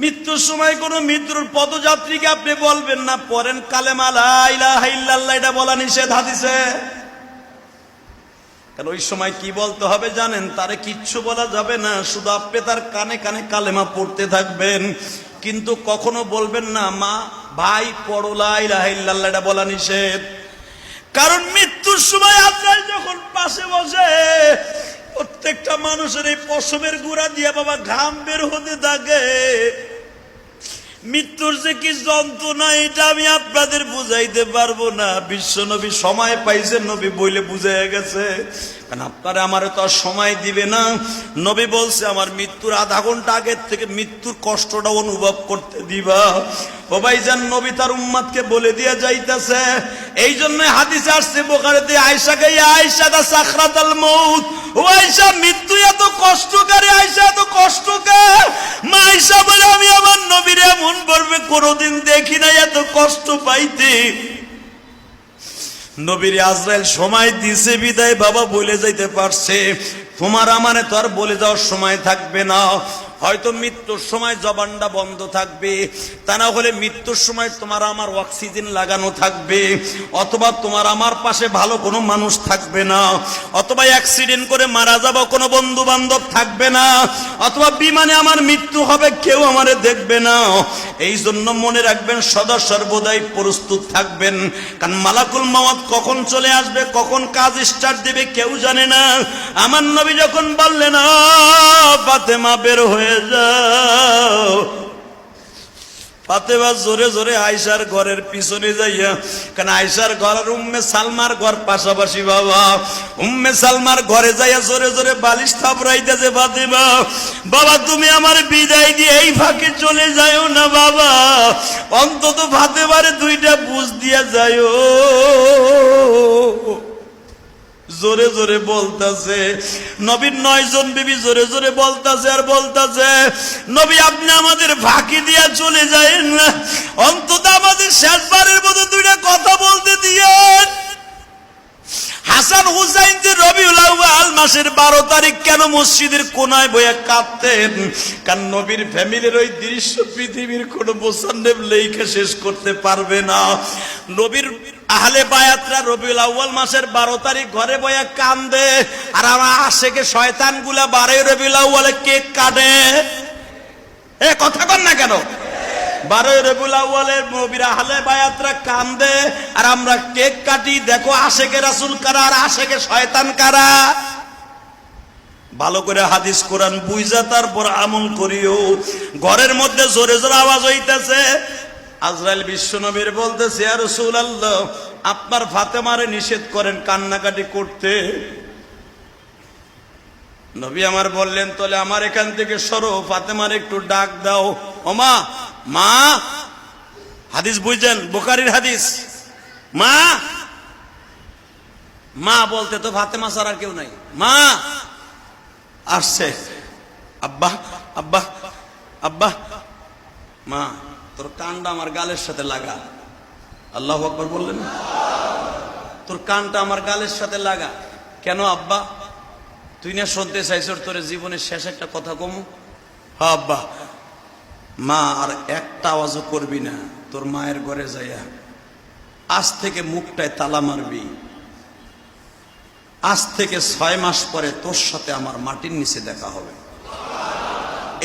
মৃত্যুর সময় কোন মৃত্যুর পদযাত্রীকে আপনি বলবেন না পড়েন কালেমা লা ইলাহা ইল্লাল্লাহ, এটা বলা নিষেধ হাদিসে। কারণ ওই সময় কি বলতে হবে জানেন? তারে কিচ্ছু বলা যাবে না, শুধু আপনি তার কানে কানে কালেমা পড়তে থাকবেন, কিন্তু কখনো বলবেন না মা ভাই পড়ো লা ইলাহা ইল্লাল্লাহ, এটা বলা নিষেধ। কারণ মৃত্যুর সময় আজরাইল যখন পাশে বসে, প্রত্যেকটা মানুষের এই পশমের গুঁড়া দিয়ে বাবা ঘাম বের হতে থাকে। মৃত্যুর যে কি যন্ত্রণা এটা আমি আপনাদের বুঝাইতে পারবো না। বিশ্ব নবী সময় পাইছেন, নবী বইলে বুঝাইয়া গেছে। কারণ আপনারা আমারে তো আর সময় দিবে না। নবী বলছে আমার মৃত্যুর আধা ঘন্টা আগের থেকে মৃত্যুর কষ্টটা অনুভব করতে দিবা। ও ভাইজান, নবী তার উম্মতকে বলে দিয়ে যাইতেছে। এই জন্য হাদিসে আসছে বুখারীতে, আয়েশাকে আয়েশা দা সাকরাতুল মউত, ও আয়েশা মৃত্যু এত কষ্টকারী, আয়েশা এত কষ্টকর। মা আয়েশা বলে আমি আমার নবীর এমন পড়বে কোনোদিন দেখি নাই এত কষ্ট পাইতে। নবীর আজরাইল সময় দিছে বিদায় বাবা বলে যাইতে পারছে। তোমার আমারে তো আর বলে যাওয়ার সময় থাকবে না। হয়তো মৃত্যুর সময় জবানটা বন্ধ থাকবে, তা না হলে মৃত্যুর সময় তোমার আমার অক্সিজেন লাগানো থাকবে, অথবা তোমার আমার পাশে ভালো কোনো মানুষ থাকবে না, অথবা অ্যাক্সিডেন্ট করে মারা যাব কোনো বন্ধু বান্ধব থাকবে না, অথবা বিমানে আমার মৃত্যু হবে কেউ আমারে দেখবে না। এই জন্য মনে রাখবেন সদা সর্বদাই প্রস্তুত থাকবেন। কারণ মালাকুল মওত কখন চলে আসবে, কখন কাজ স্টার্ট দিবে কেউ জানে না। আমার নবী যখন বললেন ফাতেমা বের হয়ে যাও, ফাতেমা জোরে জোরে আয়েশার ঘরের পিছনে যাইয়া, কারণ আয়েশার ঘর আর উম্মে সালমার ঘর পাশাপাশি বাবা। উম্মে সালমার ঘরে যাইয়া জোরে জোরে বালিশ থাপড়াইতেছে, ফাতেমা বাবা তুমি আমার বিদায় দিয়ে এই ফাঁকে চলে যাইও না বাবা, অন্তত ফাতেমারে দুইটা বুঝ দিয়া যাইও। জোরে জোরে বলতাছে। নবীর 9 জন বিবি জোরে জোরে বলতাছে আর বলতাছে, নবী আপনি আমাদের ফাঁকি দিয়া চলে যায়েন না, অন্তত আমাদের শেষবারের মতো দুইটা কথা বলতে দিয়েন। হাসান হুসাইন যে রবিউল আউয়াল মাসের 12 তারিখ কেন মসজিদের কোনায় বইয়া কাঁদতেন? কারণ নবীর ফ্যামিলির ওই দৃশ্য পৃথিবীর কোন মুসান্নিফ লেখা শেষ করতে পারবে না। নবীর আহলে বায়াতরা রবিউল আউয়াল মাসের 12 তারিখ ঘরে বইয়া কান্দে, আর আমার আশেকে শয়তানগুলা 12 রবিউল আউয়ালে কেক কাটে। এ কথা কন না কেন? 12 রবিউল আউয়ালের নবীর আহলে বায়াতরা কান্দে আর আমরা কেক কাটি। দেখো আশেকে রাসূল কারা আর আশেকে শয়তান কারা। ভালো করে হাদিস কোরআন বুঝা তারপর আমল করিও। ঘরের মধ্যে জোরে জোরে আওয়াজ হইতেছে। আজরাইল বিশ্ব নবীর বলতেছে, ইয়া রাসূলুল্লাহ আপনার ফাতেমারে নিষেধ করেন কান্নাকাটি করতে। নবী আমার বললেন তাহলে আমার এখান থেকে সরো, ফাতেমার একটু ডাক দাও। ও মা, মা, হাদিস বুঝছেন বুখারীর হাদিস। মা, মা বলতে তো ফাতেমা ছাড়া আর কেউ নাই। মা আসছে। আব্বা আব্বা আব্বা। মা তোর কানটা আমার গালের সাথে লাগা। আল্লাহু আকবার বললেন। তোর কানটা আমার গালের সাথে লাগা। কেন আব্বা? তুই না শুনতে চাইছস তোর জীবনের শেষ একটা কথা কমু? হ্যাঁ আব্বা। মা আর একটা আওয়াজও করবি না। তোর মায়ের ঘরে যাইয়া আজ থেকে মুখটায় তালা মারবি। আজ থেকে 6 মাস পরে তোর সাথে আমার মাটির নিচে দেখা হবে।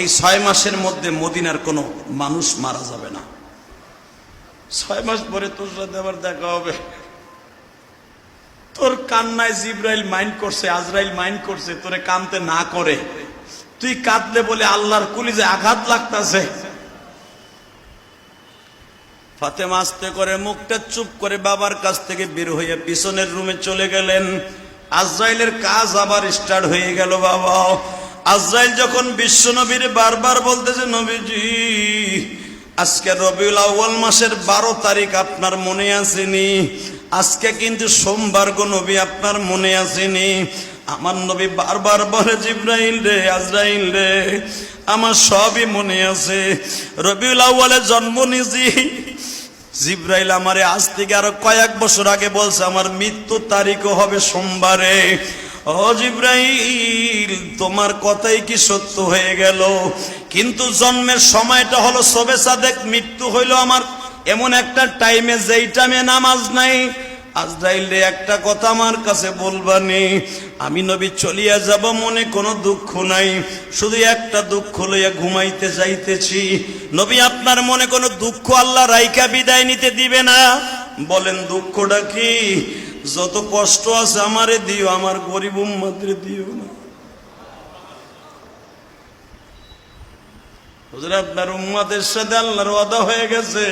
এই 6 মাসের মধ্যে মদিনার কোনো মানুষ মারা যাবে না। 6 মাস পরে তোর সাথে আবার দেখা হবে। তোর কান্নায় জিবরাইল মাইন্ড করছে, আজরাইল মাইন্ড করছে তোরে কাঁদতে না করে। তুই কাঁদলে বলে আল্লাহর কলিজে আঘাত লাগতাছে। ফাতেমা আস্তে করে মুখটা চুপ করে বাবার কাছ থেকে বের হয়ে পিছনের রুমে চলে গেলেন। আজরাইলের কাজ আবার স্টার্ট হয়ে গেল বাবা। আজরাইল যখন বিশ্ব নবীর বারবার বলতেছে, নবীজি আজকে রবিউল আউয়াল মাসের 12 তারিখ আপনার মনে আসেনি? আজকে কিন্তু সোমবার গো নবী, আপনার মনে আসেনি? আমার নবী বারবার বলে, জিবরাইল রে, আজরাইল রে, আমার সবই মনে আছে। রবিউল আউয়ালে জন্ম নিয়েছি। জিবরাইল আমারে আজ থেকে আরো কয়েক বছর আগে বলছে আমার মৃত্যু তারিখও হবে সোমবারে। ও জিবরাইল, তোমার কথাই কি সত্য হয়ে গেল? কিন্তু জন্মের সময়টা হলো সবে সাদেক, মৃত্যু হইল আমার এমন একটা টাইমে যেই টাইমে নামাজ নাই। আজরাইল রে, একটা কথা আমার কাছে বলবানি, আমি নবী চলিয়া যাব, মনে কোনো দুঃখ নাই, শুধু একটা দুঃখ লইয়া ঘুমাইতে যাইতেছি। নবী, আপনার মনে কোনো দুঃখ আল্লাহ রাইকা বিদায় নিতে দিবে না? বলেন দুঃখটা কি? যত কষ্ট আছে আমারে দিও, আমার গরিব উম্মতরে দিও না। হুজুর, আপনার উম্মতের সাথে আল্লাহর ওয়াদা হয়ে গেছে।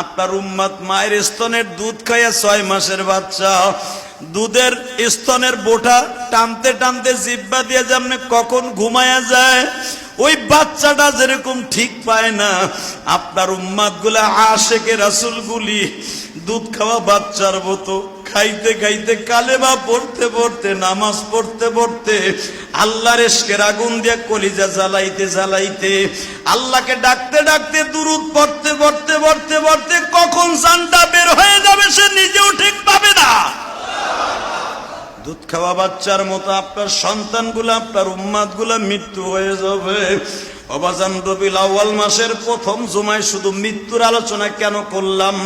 আপনার উম্মত মায়ের স্তনের দুধ খাইয়া 6 মাসের বাচ্চা, দুধের স্তনের বোটা টানতে টানতে জিহ্বা দিয়ে যেমন কখন ঘুমায়া যায়, ওই বাচ্চাটা যেরকম ঠিক পায় না, আপনার উম্মত গুলা আশেকে রাসূল গুলি দুধ খাওয়া বাচ্চার মতো খাইতে খাইতে, কালেমা পড়তে পড়তে, নামাজ পড়তে পড়তে, আল্লাহর ইশকের আগুন দিয়ে কলিজা জ্বালাইতে জ্বালাইতে, আল্লাহকে ডাকতে ডাকতে, দুরূদ পড়তে পড়তে পড়তে পড়তে কখন জানটা বের হয়ে যাবে সে নিজেও ঠিক পাবে না। দুধ খাওয়া বাচ্চার মতো আপনার সন্তানগুলো, আপনার উম্মতগুলো মৃত্যু হয়ে যাবে। অবাজান, রবিউল আউয়াল মাসের প্রথম জুমায় শুধু মৃত্যুর আলোচনা কেন করলাম?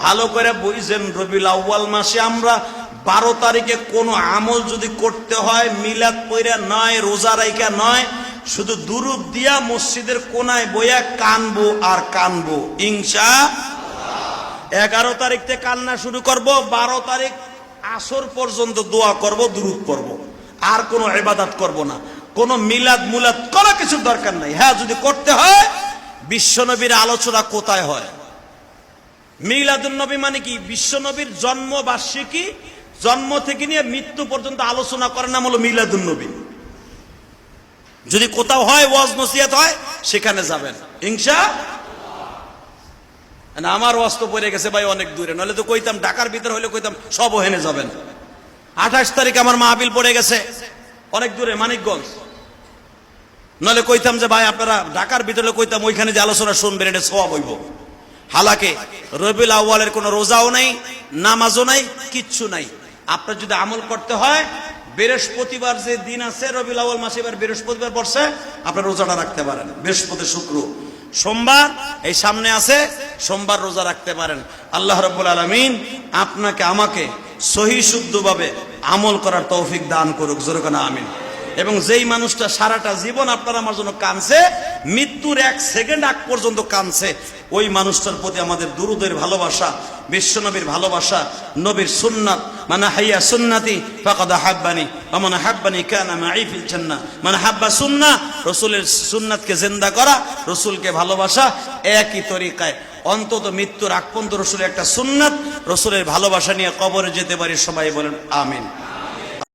ভালো করে বুঝেন, রবিউল আউয়াল মাসে আমরা 12 তারিখে কোনো আমল যদি করতে হয়, মিলাদ পইরা নয়, রোজা রাইখা নয়, শুধু দুরূদ দিয়া মসজিদের কোনায় বইয়া কানবো আর কানবো ইনশাআল্লাহ। 11 তারিখ থেকে কান্না শুরু করব, 12 তারিখ আসর পর্যন্ত দোয়া করব, দুরূদ পড়ব, আর কোনো ইবাদত করব না। কোন মিলাদ মুলাদ কোনো কিছু দরকার নাই। হ্যাঁ, যদি করতে হয়, বিশ্বনবীর আলোচনা কোথায় হয়? মিলাদুন নবী মানে কি? বিশ্বনবীর জন্ম বার্ষিকী, জন্ম থেকে নিয়ে মৃত্যু পর্যন্ত আলোচনা করার নাম হলো মিলাদুন নবী। যদি কোথাও হয়, ওয়াজ নসিহত হয়, সেখানে যাবেন ইনশাআল্লাহ। আমার ওয়াজ তো পড়ে গেছে ভাই অনেক দূরে, নাহলে তো কইতাম, ঢাকার ভিতরে হইলে কইতাম সব ওখানে যাবেন। 28 তারিখে আমার মাহফিল পড়ে গেছে অনেক দূরে, মানিকগঞ্জ, নাহলে কইতাম যে ভাই আপনারা ঢাকার ভিতরে, কইতাম ওইখানে যে আলোচনা শুনবেন, এটা সওয়াব হইব। হালাকে রবিউল আউয়ালের কোনো রোজাও নাই, নামাজও নাই, কিচ্ছু নাই। আপনার যদি আমল করতে হয়, বৃহস্পতিবার যে দিন আছে রবিউল আউয়াল মাসে, এবার বৃহস্পতিবার পড়ছে, আপনার রোজাটা রাখতে পারেন। বৃহস্পতি, শুক্র, সোমবার এই সামনে আছে, সোমবার রোজা রাখতে পারেন। আল্লাহ রাব্বুল আলামিন আপনাকে আমাকে সহি শুদ্ধভাবে আমল করার তৌফিক দান করুক, জোরে কোন আমিন। এবং যেই মানুষটা সারাটা জীবন আপনার আমার জন্য কাঁদছে, মৃত্যুর 1 সেকেন্ড আগ পর্যন্ত কাঁদছে, ওই মানুষটার প্রতি আমাদের দুরূদের ভালোবাসা, বিশ্বনবীর ভালোবাসা, নবীর সুন্নাত, মানে হাইয়া সুন্নাতি ফাকাদ আহাব্বানি ওয়া মান আহাব্বানি কানা মাই ফিল জান্নাহ, মানে হাব্বা সুন্নাহ, রাসূলের সুন্নাতকে জিন্দা করা, রাসূলকে ভালোবাসা, একই তরিকায় অন্তত মৃত্যুর আগ পর্যন্ত রাসূলের একটা সুন্নাত, রাসূলের ভালোবাসা নিয়ে কবরে যেতে পারি। সবাই বলেন আমিন।